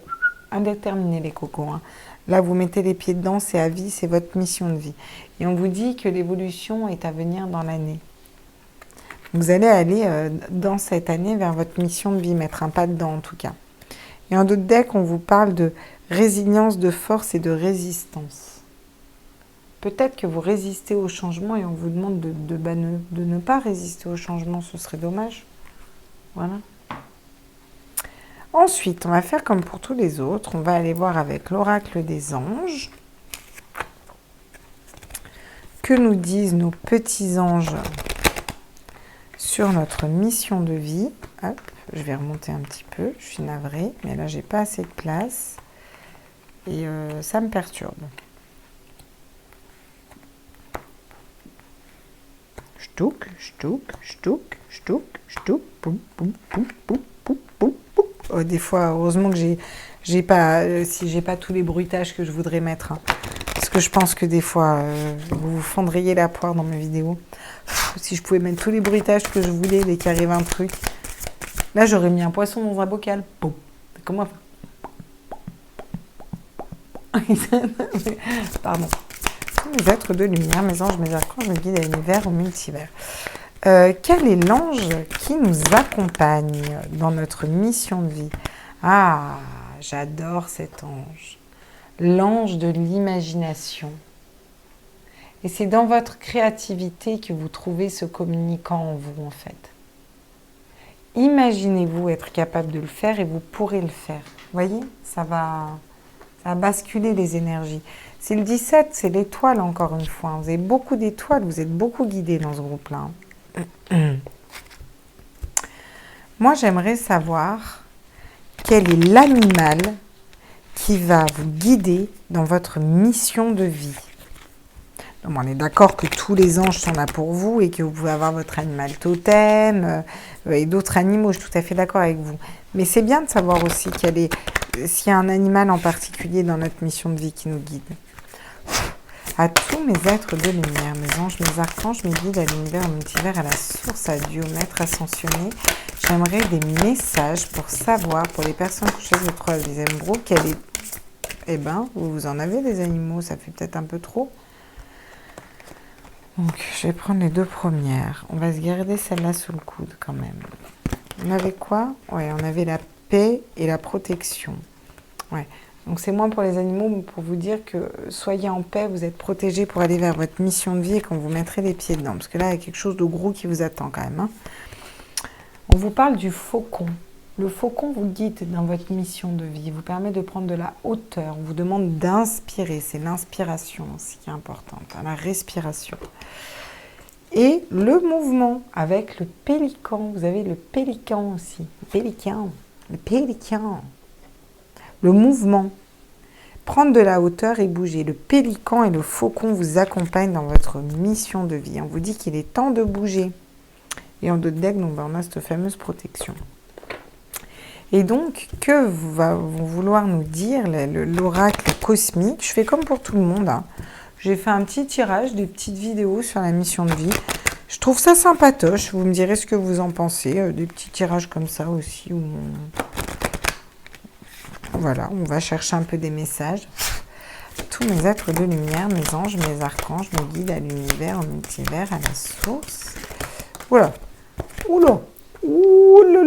indéterminée, les cocos. Là, vous mettez les pieds dedans, c'est à vie, c'est votre mission de vie. Et on vous dit que l'évolution est à venir dans l'année. Vous allez aller dans cette année vers votre mission de vie, mettre un pas dedans en tout cas. Et en d'autres decks, on vous parle de résilience, de force et de résistance. Peut-être que vous résistez au changement et on vous demande de ne pas résister au changement, ce serait dommage. Voilà. Ensuite, on va faire comme pour tous les autres, on va aller voir avec l'oracle des anges. Que nous disent nos petits anges sur notre mission de vie. Hop, je vais remonter un petit peu, je suis navrée, mais là j'ai pas assez de place et ça me perturbe. Ch'touk, ch'touk, ch'touk, ch'touk, ch'touk, poum, poum, poum, poum, poum, poum, poum. Des fois, heureusement que j'ai pas tous les bruitages que je voudrais mettre. Parce que je pense que des fois, vous vous fendriez la poire dans mes vidéos. Si je pouvais mettre tous les bruitages que je voulais dès qu'il arrive un truc. Là, j'aurais mis un poisson dans un bocal. Boum. Comment Pardon. Les êtres de lumière, mes anges, mes archanges, mes guides à l'univers, au multivers. Quel est l'ange qui nous accompagne dans notre mission de vie? Ah, j'adore cet ange. L'ange de l'imagination. Et c'est dans votre créativité que vous trouvez ce communicant en vous, en fait. Imaginez-vous être capable de le faire et vous pourrez le faire. Vous voyez, ça va basculer les énergies. C'est le 17, c'est l'étoile encore une fois. Vous avez beaucoup d'étoiles, vous êtes beaucoup guidés dans ce groupe-là. Moi, j'aimerais savoir quel est l'animal qui va vous guider dans votre mission de vie. Donc, on est d'accord que tous les anges sont là pour vous et que vous pouvez avoir votre animal totem et d'autres animaux, je suis tout à fait d'accord avec vous. Mais c'est bien de savoir aussi s'il y a un animal en particulier dans notre mission de vie qui nous guide. À tous mes êtres de lumière, mes anges, mes archanges, mes guides à l'univers, au multivers, à la source, à Dieu, au maître ascensionné, j'aimerais des messages pour savoir, pour les personnes qui choisissent le 3e groupe, quel est... Eh ben, vous en avez des animaux, ça fait peut-être un peu trop. Donc, je vais prendre les 2 premières. On va se garder celle-là sous le coude quand même. On avait quoi? Ouais, on avait la paix et la protection. Ouais. Donc, c'est moins pour les animaux, mais pour vous dire que soyez en paix, vous êtes protégés pour aller vers votre mission de vie et qu'on vous mettrez les pieds dedans. Parce que là, il y a quelque chose de gros qui vous attend quand même. On vous parle du faucon. Le faucon vous guide dans votre mission de vie, vous permet de prendre de la hauteur, on vous demande d'inspirer, c'est l'inspiration aussi qui est importante, la respiration. Et le mouvement avec le pélican, vous avez le pélican aussi, le pélican, le mouvement, prendre de la hauteur et bouger. Le pélican et le faucon vous accompagnent dans votre mission de vie. On vous dit qu'il est temps de bouger. Et en d'autres decks, on a cette fameuse protection. Et donc, que vont vouloir nous dire l'oracle cosmique? Je fais comme pour tout le monde. J'ai fait un petit tirage, des petites vidéos sur la mission de vie. Je trouve ça sympatoche. Vous me direz ce que vous en pensez. Des petits tirages comme ça aussi. Où voilà, on va chercher un peu des messages. Tous mes êtres de lumière, mes anges, mes archanges, mes guides à l'univers, au multivers, à la source. Oula, oula, oula.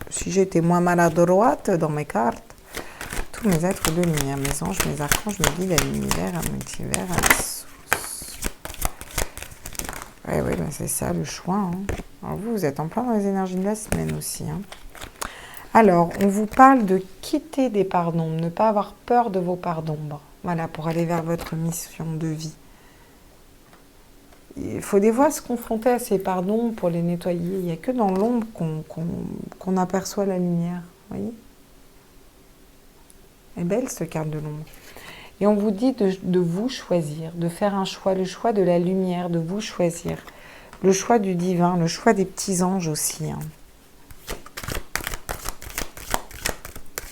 Si j'étais moins maladroite dans mes cartes. Tous mes êtres de lumière, mes anges, mes archanges, mes guides à l'univers, à multivers, à la source. Oui, ben c'est ça le choix. Hein. Alors vous êtes en plein dans les énergies de la semaine aussi. Hein. Alors, on vous parle de quitter des parts d'ombre, ne pas avoir peur de vos parts d'ombre. Voilà, pour aller vers votre mission de vie. Il faut des fois se confronter à ces parts d'ombre pour les nettoyer. Il n'y a que dans l'ombre qu'on aperçoit la lumière. Vous voyez ? Elle est belle, cette carte de l'ombre. Et on vous dit de vous choisir, de faire un choix, le choix de la lumière, de vous choisir. Le choix du divin, le choix des petits anges aussi. Hein.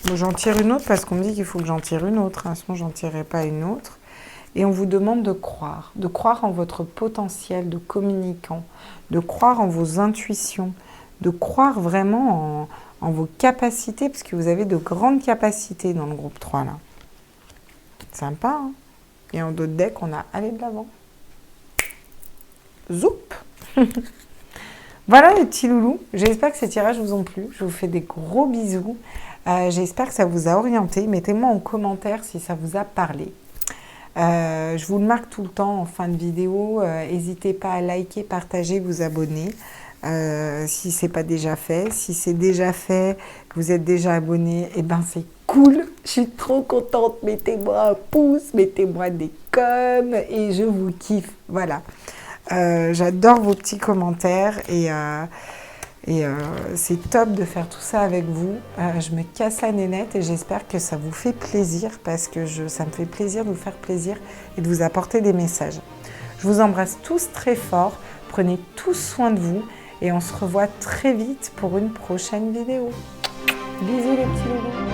Bon, j'en tire une autre parce qu'on me dit qu'il faut que j'en tire une autre. Hein, sinon, j'en tirerai pas une autre. Et on vous demande de croire en votre potentiel de communicant, de croire en vos intuitions, de croire vraiment en vos capacités, parce que vous avez de grandes capacités dans le groupe 3, là. Sympa, hein. Et en d'autres decks, on a allé de l'avant. Zoup. Voilà les petits loulous. J'espère que ces tirages vous ont plu. Je vous fais des gros bisous. J'espère que ça vous a orienté. Mettez-moi en commentaire si ça vous a parlé. Je vous le marque tout le temps en fin de vidéo. N'hésitez pas à liker, partager, vous abonner. Si ce n'est pas déjà fait. Si c'est déjà fait, que vous êtes déjà abonné, eh ben c'est cool. Je suis trop contente. Mettez-moi un pouce, mettez-moi des coms et je vous kiffe. Voilà. J'adore vos petits commentaires et c'est top de faire tout ça avec vous. Je me casse la nénette et j'espère que ça vous fait plaisir parce que ça me fait plaisir de vous faire plaisir et de vous apporter des messages. Je vous embrasse tous très fort. Prenez tous soin de vous et on se revoit très vite pour une prochaine vidéo. Bisous les petits loulous.